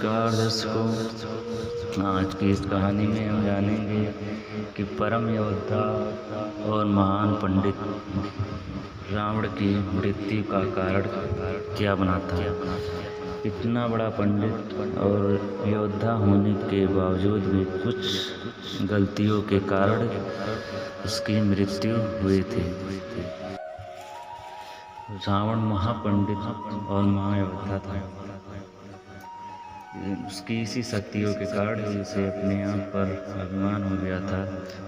नमस्कार दर्शकों, आज की इस कहानी में हम जानेंगे कि परम योद्धा और महान पंडित रावण की मृत्यु का कारण क्या बनाता है। इतना बड़ा पंडित और योद्धा होने के बावजूद भी कुछ गलतियों के कारण उसकी मृत्यु हुई थी। रावण महापंडित और महायोद्धा था। उसकी इसी शक्तियों के कारण ही उसे अपने आप पर अभिमान हो गया था,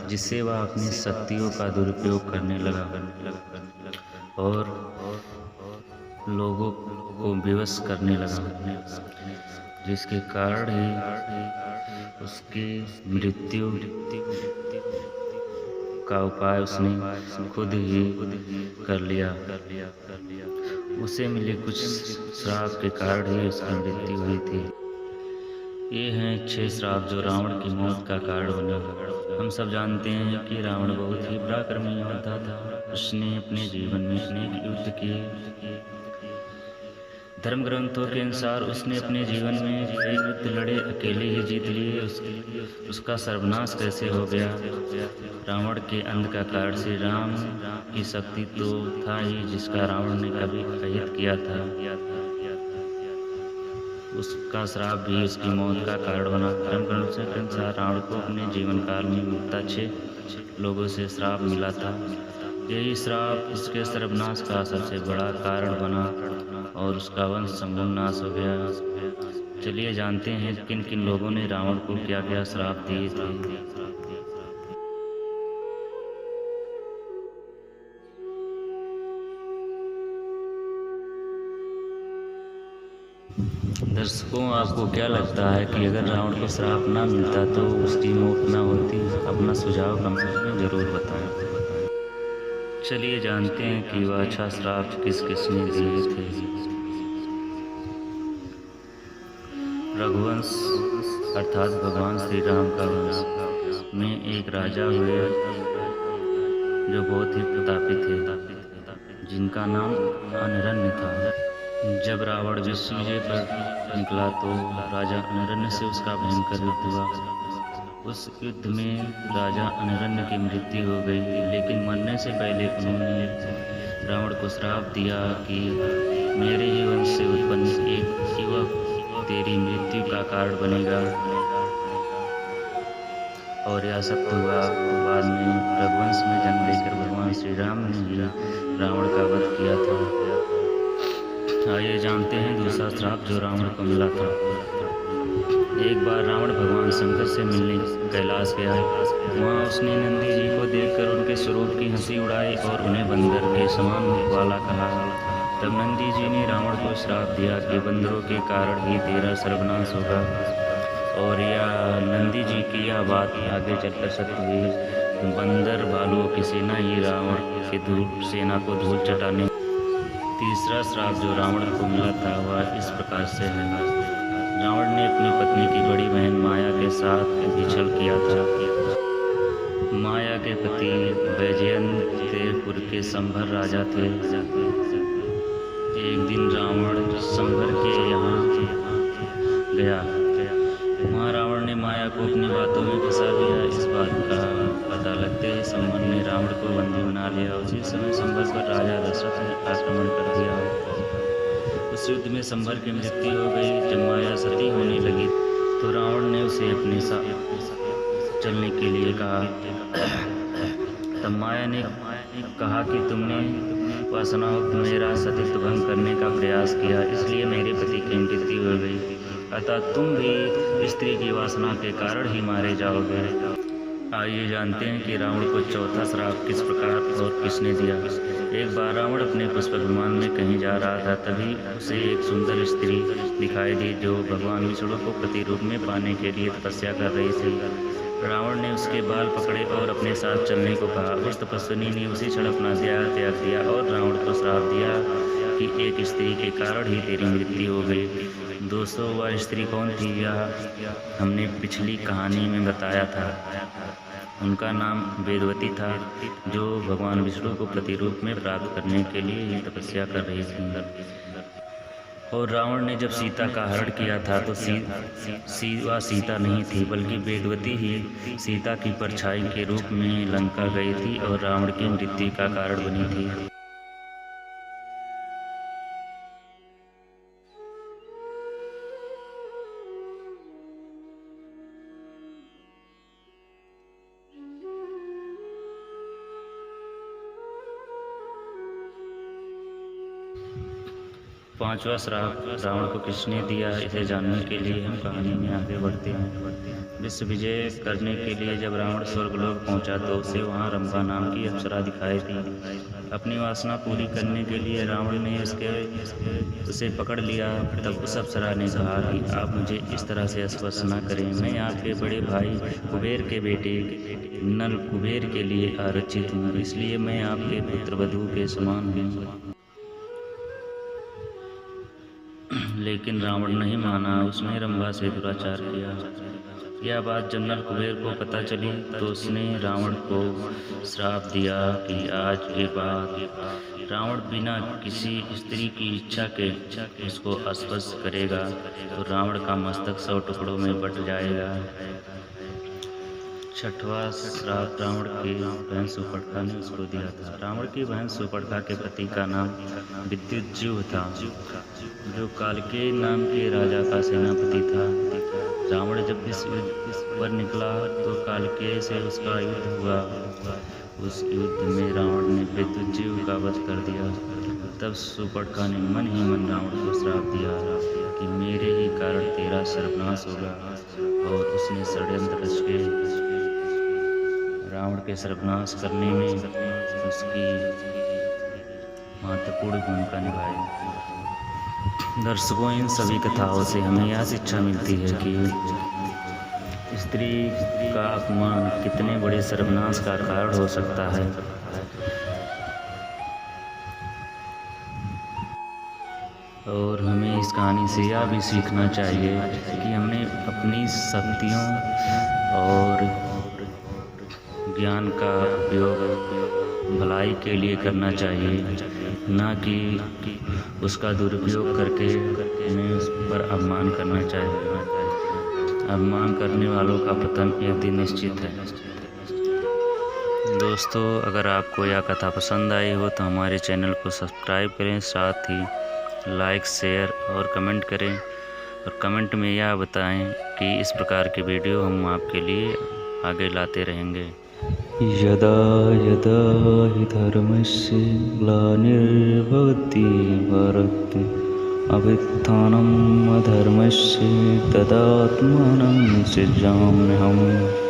जिससे वह अपनी शक्तियों का दुरुपयोग करने लगा और लोगों को विवश करने लगा, जिसके कारण ही उसकी मृत्यु का उपाय उसने खुद ही कर लिया। उसे मिले कुछ श्राप के कारण ही उसकी मृत्यु हुई थी। ये हैं 6 श्राप जो रावण की मौत का कारण बने। हम सब जानते हैं कि रावण बहुत ही पराक्रमी योद्धा था। उसने अपने जीवन में अनेक युद्ध किए। धर्म ग्रंथों के अनुसार उसने अपने जीवन में कई युद्ध लड़े, अकेले ही जीत लिए। उसका सर्वनाश कैसे हो गया? रावण के अंध का कारण श्री राम की शक्ति तो था ही, जिसका रावण ने कभी अहित किया था। उसका श्राप भी उसकी मौत का कारण बना। धर्म ग्रंथों के अनुसार रावण को अपने जीवन काल में मुक्ता 6 लोगों से श्राप मिला था। यही श्राप उसके सर्वनाश का सबसे बड़ा कारण बना और उसका वंश संपूर्ण नाश हो गया। चलिए जानते हैं किन किन लोगों ने रावण को क्या क्या श्राप दिए थे। दर्शकों, आपको क्या लगता है कि अगर रावण को श्राप ना मिलता तो उसकी मौत ना होती? अपना सुझाव कमेंट में जरूर बताएं। चलिए जानते हैं कि वह अच्छा श्राप किस किसने दिए थे। रघुवंश अर्थात भगवान श्री राम का वंश में एक राजा हुए जो बहुत ही प्रतापी थे, जिनका नाम अनरण्य था। जब रावण विश्व विजय पर निकला तो राजा अनरण्य से उसका भयंकर युद्ध हुआ। उस युद्ध में राजा अनरण्य की मृत्यु हो गई, लेकिन मरने से पहले उन्होंने रावण को श्राप दिया कि मेरे ही वंश से उत्पन्न एक युवक तेरी मृत्यु का कारण बनेगा। और यह सत्य हुआ। बाद में रघुवंश में जन्म लेकर भगवान श्री राम ने ही रावण का वध किया था। आइए जानते हैं दूसरा श्राप जो रावण को मिला था। एक बार रावण भगवान शंकर से मिलने कैलाश गया। वहाँ उसने नंदी जी को देखकर उनके स्वरूप की हंसी उड़ाई और उन्हें बंदर के समान मुख वाला कहा। तब नंदी जी ने रावण को श्राप दिया कि बंदरों के कारण ही तेरा सर्वनाश होगा। और यह नंदी जी की यह बात आगे चलकर सत्य हुई। बंदर भालुओं की सेना ही रावण की सेना को धूल चटाने। तीसरा श्राप जो रावण को मिला था वह इस प्रकार से है। रावण ने अपनी पत्नी की बड़ी बहन माया के साथ छल किया था। माया के पति वैजयंतपुर के संभर राजा थे। एक दिन रावण संभर के यहाँ गया। वहाँ रावण ने माया को अपनी बातों में फंसा लिया। इस बात का पता लगते ही संभर ने रावण को बंदी बना लिया। उसी समय संभर पर राजा दशरथ ने आक्रमण कर दिया। उस युद्ध में संभर की मृत्यु हो गई। जब माया सती होने लगी तो रावण ने उसे अपने साथ चलने के लिए कहा। तब माया ने कहा कि तुमने वासनावक्त मेरा सतीत्व भंग करने का प्रयास किया, इसलिए मेरे पति की मृत्यु हो गई। अतः तुम भी स्त्री की वासना के कारण ही मारे जाओगे। आइए जानते हैं कि रावण को चौथा श्राप किस प्रकार और किसने दिया। एक बार रावण अपने पुष्पक विमान में कहीं जा रहा था। तभी उसे एक सुंदर स्त्री दिखाई दी जो भगवान विष्णु को प्रतिरूप में पाने के लिए तपस्या कर रही थी। रावण ने उसके बाल पकड़े और अपने साथ चलने को कहा। उस तपस्विनी ने उसी क्षण अपना देह त्याग दिया और रावण को श्राप दिया कि एक स्त्री के कारण ही तेरी मृत्यु हो गई। दोस्तों, वह स्त्री कौन थी यह हमने पिछली कहानी में बताया था। उनका नाम वेदवती था, जो भगवान विष्णु को प्रतिरूप में प्राप्त करने के लिए ही तपस्या कर रही थी। और रावण ने जब सीता का हरण किया था तो वह सीता नहीं थी, बल्कि वेदवती ही सीता की परछाई के रूप में लंका गई थी और रावण की मृत्यु का कारण बनी थी। 5वां श्राप रावण को किसने दिया, इसे जानने के लिए हम कहानी में आगे बढ़ते हैं। विश्व विजय करने के लिए जब रावण स्वर्गलोक पहुंचा तो उसे वहां रंभा नाम की अप्सरा दिखाई दी। अपनी वासना पूरी करने के लिए रावण ने उसे पकड़ लिया। तब उस अप्सरा ने कहा कि आप मुझे इस तरह से स्पर्श न करें, मैं आपके बड़े भाई कुबेर के बेटे नल कुबेर के लिए आरक्षित हूँ, इसलिए मैं आपके पुत्रवधू के समान हूँ। लेकिन रावण नहीं माना, उसने रंभा से दुराचार किया। यह बात जब नल कुबेर को पता चली तो उसने रावण को श्राप दिया कि आज के बाद रावण बिना किसी स्त्री की इच्छा के उसको स्पर्श करेगा तो रावण का मस्तक 100 टुकड़ों में बट जाएगा। 6वां श्राप रावण की बहन सुपर्णा ने उसको दिया था। रावण की बहन सुपर्णा के पति का नाम विद्युज्जीव था, जो कालकेय नाम के राजा का सेनापति था। रावण जब इस युद्ध पर निकला तो कालकेय से उसका युद्ध हुआ। उस युद्ध में रावण ने विद्युज्जीव का वध कर दिया। तब सुपर्णा ने मन ही मन रावण को श्राप दिया कि मेरे ही कारण तेरा सर्वनाश होगा, और उसने षड्यंत्र रच के रावण के सर्वनाश करने में उसकी महत्वपूर्ण भूमिका निभाई। दर्शकों, इन सभी कथाओं से हमें यह शिक्षा मिलती है कि स्त्री का अपमान कितने बड़े सर्वनाश का कारण हो सकता है। और हमें इस कहानी से यह भी सीखना चाहिए कि हमें अपनी शक्तियों और ज्ञान का उपयोग भलाई के लिए करना चाहिए, ना कि उसका दुरुपयोग करके हमें उस पर अपमान करना चाहिए। अपमान करने वालों का पतन एक दिन निश्चित है। दोस्तों, अगर आपको यह कथा पसंद आई हो तो हमारे चैनल को सब्सक्राइब करें, साथ ही लाइक, शेयर और कमेंट करें। और कमेंट में यह बताएं कि इस प्रकार की वीडियो हम आपके लिए आगे लाते रहेंगे। यदा यदा हि धर्मस्य ग्लानिर्भवति भारत अभ्युत्थानम् अधर्मस्य तदात्मानं सृजाम्यहम्।